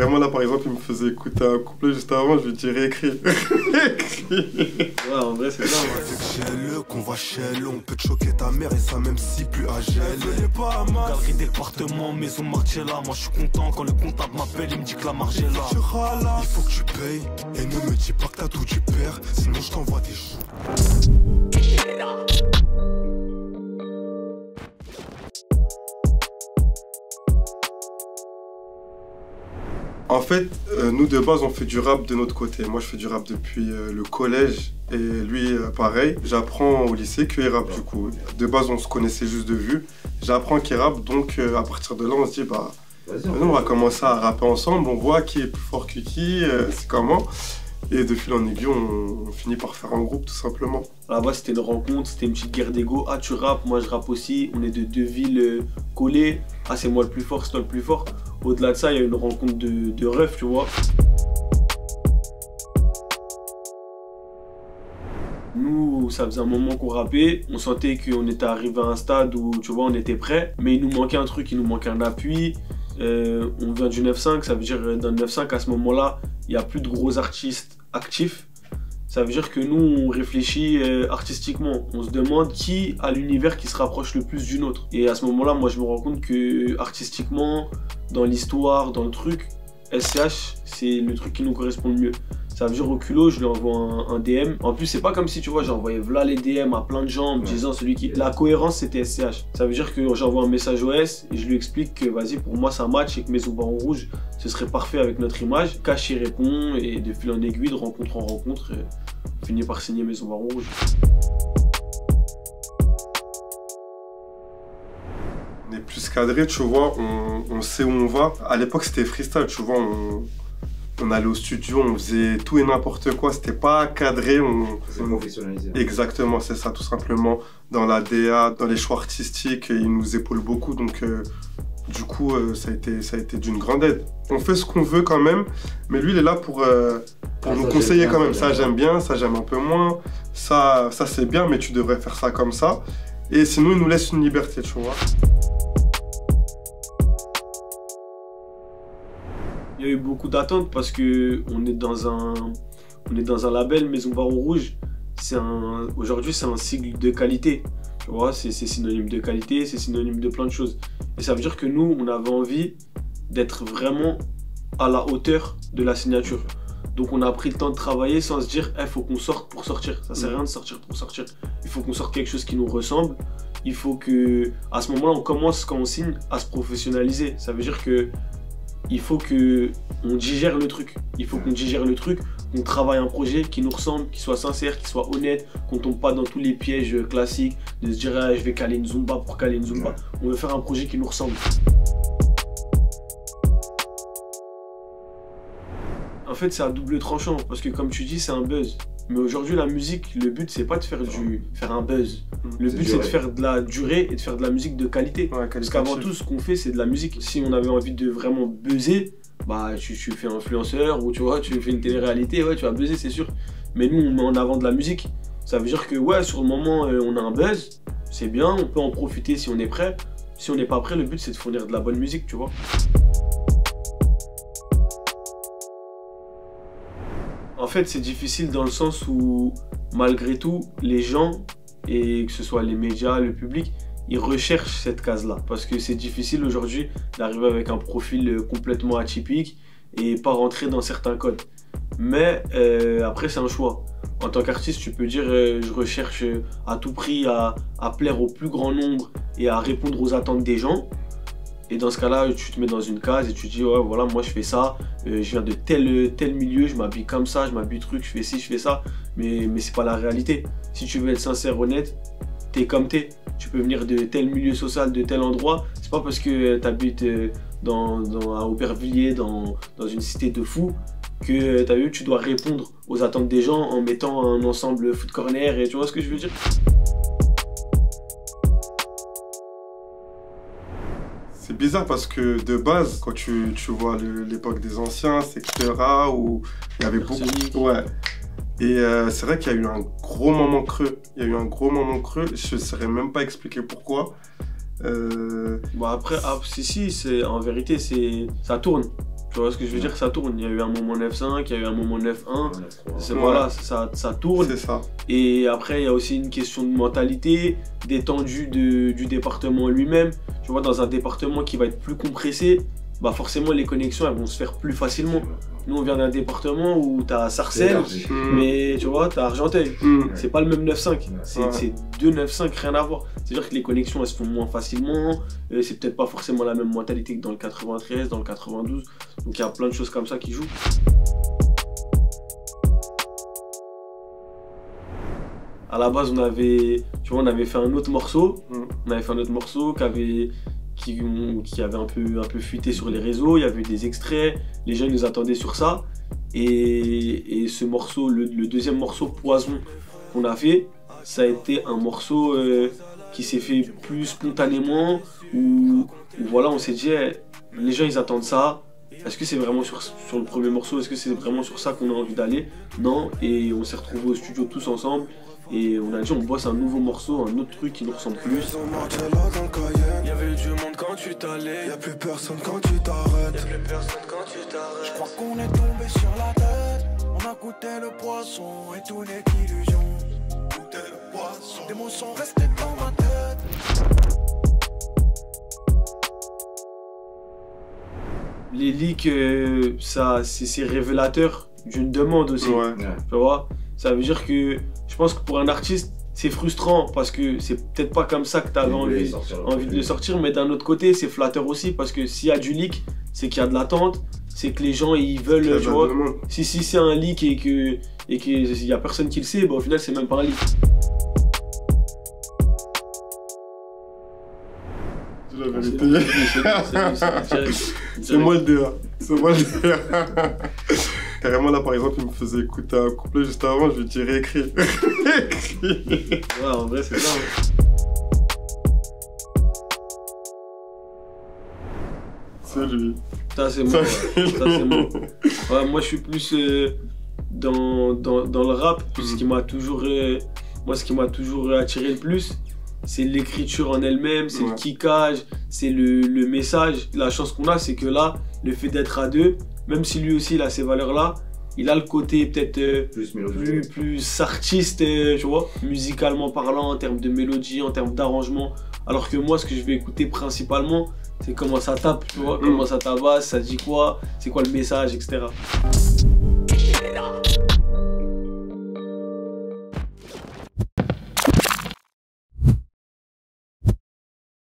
carrément là par exemple il me faisait écouter un couplet juste avant, je lui dirais écris. Ouais, en vrai c'est ça. J'ai le qu'on va chez on peut te choquer ta mère et ça même si plus à gel. Pas mal. Galerie département, maison Margiela. Moi je suis content quand le comptable m'appelle, il me dit que la marge est là. Il faut que tu payes et ne me dis pas que t'as tout tu perds, sinon je t'envoie des choux. En fait, nous de base on fait du rap de notre côté. Moi je fais du rap depuis le collège et lui pareil. J'apprends au lycée qu'il rappe du coup. De base on se connaissait juste de vue. J'apprends qu'il rappe donc à partir de là on se dit bah on va commencer à rapper ensemble. On voit qui est plus fort que qui, c'est comment. Et de fil en aiguille on finit par faire un groupe tout simplement. À la base c'était une rencontre, c'était une petite guerre d'ego. Ah tu rappes, moi je rappe aussi. On est de deux villes collées. Ah c'est moi le plus fort, c'est toi le plus fort. Au-delà de ça, il y a une rencontre de refs, tu vois. Nous, ça faisait un moment qu'on rappait, on sentait qu'on était arrivé à un stade où, tu vois, on était prêt, mais il nous manquait un truc, il nous manquait un appui. On vient du 9-5, ça veut dire dans le 9-5, à ce moment-là, il n'y a plus de gros artistes actifs. Ça veut dire que nous, on réfléchit artistiquement. On se demande qui a l'univers qui se rapproche le plus du nôtre. Et à ce moment-là, moi, je me rends compte que artistiquement, dans l'histoire, dans le truc, SCH, c'est le truc qui nous correspond le mieux. Ça veut dire au culot, je lui envoie un DM. En plus, c'est pas comme si, tu vois, j'ai envoyé voilà les DM à plein de gens en me disant celui qui... La cohérence, c'était SCH. Ça veut dire que j'envoie un message au S et je lui explique que, vas-y, pour moi, ça match et que Maison Baron Rouge, ce serait parfait avec notre image. Cash y répond et de fil en aiguille, de rencontre en rencontre, on finit par signer Maison Baron Rouge. On est plus cadré, tu vois, on sait où on va. À l'époque, c'était freestyle, tu vois, on allait au studio, on faisait tout et n'importe quoi, c'était pas cadré. C'est professionnalisé. Exactement, c'est ça, tout simplement. Dans la DA, dans les choix artistiques, il nous épaule beaucoup, donc du coup, ça a été d'une grande aide. On fait ce qu'on veut quand même, mais lui, il est là pour nous conseiller quand même. Ça, j'aime bien, ça, j'aime un peu moins. Ça c'est bien, mais tu devrais faire ça comme ça. Et sinon, il nous laisse une liberté, tu vois. Il y a eu beaucoup d'attentes parce que on est dans un label Maison Baron Rouge. Aujourd'hui, c'est un sigle de qualité. Tu vois, c'est synonyme de qualité, c'est synonyme de plein de choses. Et ça veut dire que nous, on avait envie d'être vraiment à la hauteur de la signature. Donc on a pris le temps de travailler sans se dire il faut qu'on sorte pour sortir. Ça sert à rien de sortir pour sortir. Il faut qu'on sorte quelque chose qui nous ressemble. Il faut que, à ce moment-là, on commence quand on signe à se professionnaliser. Ça veut dire que il faut qu'on digère le truc. Il faut qu'on digère le truc, qu'on travaille un projet qui nous ressemble, qui soit sincère, qui soit honnête, qu'on tombe pas dans tous les pièges classiques de se dire ah, je vais caler une Zumba pour caler une Zumba. On veut faire un projet qui nous ressemble. En fait, c'est à double tranchant parce que comme tu dis, c'est un buzz. Mais aujourd'hui, la musique, le but, c'est pas de faire un buzz. Le but, c'est de faire de la durée et de faire de la musique de qualité. Ouais, parce qu'avant tout, ce qu'on fait, c'est de la musique. Si on avait envie de vraiment buzzer, bah, tu fais influenceur ou tu vois, tu fais une télé-réalité, ouais, tu vas buzzer, c'est sûr. Mais nous, on met en avant de la musique. Ça veut dire que, ouais, sur le moment, on a un buzz, c'est bien, on peut en profiter si on est prêt. Si on n'est pas prêt, le but, c'est de fournir de la bonne musique, tu vois. En fait, c'est difficile dans le sens où, malgré tout, les gens, et que ce soit les médias, le public, ils recherchent cette case-là. Parce que c'est difficile aujourd'hui d'arriver avec un profil complètement atypique et pas rentrer dans certains codes. Mais après, c'est un choix. En tant qu'artiste, tu peux dire je recherche à tout prix à plaire au plus grand nombre et à répondre aux attentes des gens. Et dans ce cas-là, tu te mets dans une case et tu te dis ouais, voilà, moi je fais ça, je viens de tel milieu, je m'habille comme ça, je m'habille truc, je fais ci, je fais ça, mais c'est pas la réalité. Si tu veux être sincère, honnête, t'es comme t'es. Tu peux venir de tel milieu social, de tel endroit. C'est pas parce que t'habites à Aubervilliers, dans une cité de fous, que t'as vu, tu dois répondre aux attentes des gens en mettant un ensemble foot corner et tu vois ce que je veux dire? C'est bizarre parce que de base, quand tu vois l'époque des anciens, c'est Clara où il y avait beaucoup... Ouais. Et c'est vrai qu'il y a eu un gros moment creux. Il y a eu un gros moment creux. Je ne saurais même pas expliquer pourquoi. Bon après, si, en vérité, ça tourne. Tu vois ce que je veux dire? Ça tourne. Il y a eu un moment 9-5, il y a eu un moment 9-1. Voilà, ça tourne. C'est ça. Et après, il y a aussi une question de mentalité, d'étendue du département lui-même. Tu vois, dans un département qui va être plus compressé, bah forcément les connexions elles vont se faire plus facilement. Nous on vient d'un département où t'as Sarcelles, mais tu vois, t'as Argenteuil. C'est pas le même 9-5, c'est deux 9-5, rien à voir. C'est-à-dire que les connexions elles se font moins facilement, c'est peut-être pas forcément la même mentalité que dans le 93, dans le 92. Donc il y a plein de choses comme ça qui jouent. À la base on avait fait un autre morceau, qui avait un peu fuité sur les réseaux, il y avait des extraits, les gens nous attendaient sur ça. Et ce morceau, le deuxième morceau, Poison, qu'on a fait, ça a été un morceau qui s'est fait plus spontanément, où voilà, on s'est dit, les gens ils attendent ça, est-ce que c'est vraiment sur le premier morceau, est-ce que c'est vraiment sur ça qu'on a envie d'aller? Non, et on s'est retrouvés au studio tous ensemble. Et on a dit on bosse un nouveau morceau, un autre truc qui nous ressemble plus. Y'avait du monde quand tu t'allais, y'a plus personne quand tu t'arrêtes. Je crois qu'on est tombé sur la tête, on a goûté le poisson et tout n'est qu'illusion. Goûté le poisson, des mots sont restés dans ma tête. Les leaks, c'est révélateur d'une demande aussi. Ouais. Tu vois, ça veut dire que je pense que pour un artiste, c'est frustrant parce que c'est peut-être pas comme ça que tu avais envie de le sortir, mais d'un autre côté, c'est flatteur aussi parce que s'il y a du leak, c'est qu'il y a de l'attente, c'est que les gens ils veulent, tu vois. Si c'est un leak et qu'il y a personne qui le sait, bah, au final, c'est même pas un leak. C'est la vérité. C'est moi le DA. C'est moi le DA. Carrément là par exemple il me faisait écouter un couplet juste avant, je lui dis réécris. Ouais en vrai c'est ça. C'est lui. Ça c'est moi. Ouais, moi je suis plus dans le rap. Ce qui m'a toujours attiré le plus, c'est l'écriture en elle-même, c'est le kickage, c'est le message. La chance qu'on a c'est que là, le fait d'être à deux, même si lui aussi il a ces valeurs-là, il a le côté peut-être plus artiste, tu vois, musicalement parlant, en termes de mélodie, en termes d'arrangement. Alors que moi, ce que je vais écouter principalement, c'est comment ça tape, tu vois, comment ça tabasse, ça dit quoi, c'est quoi le message, etc.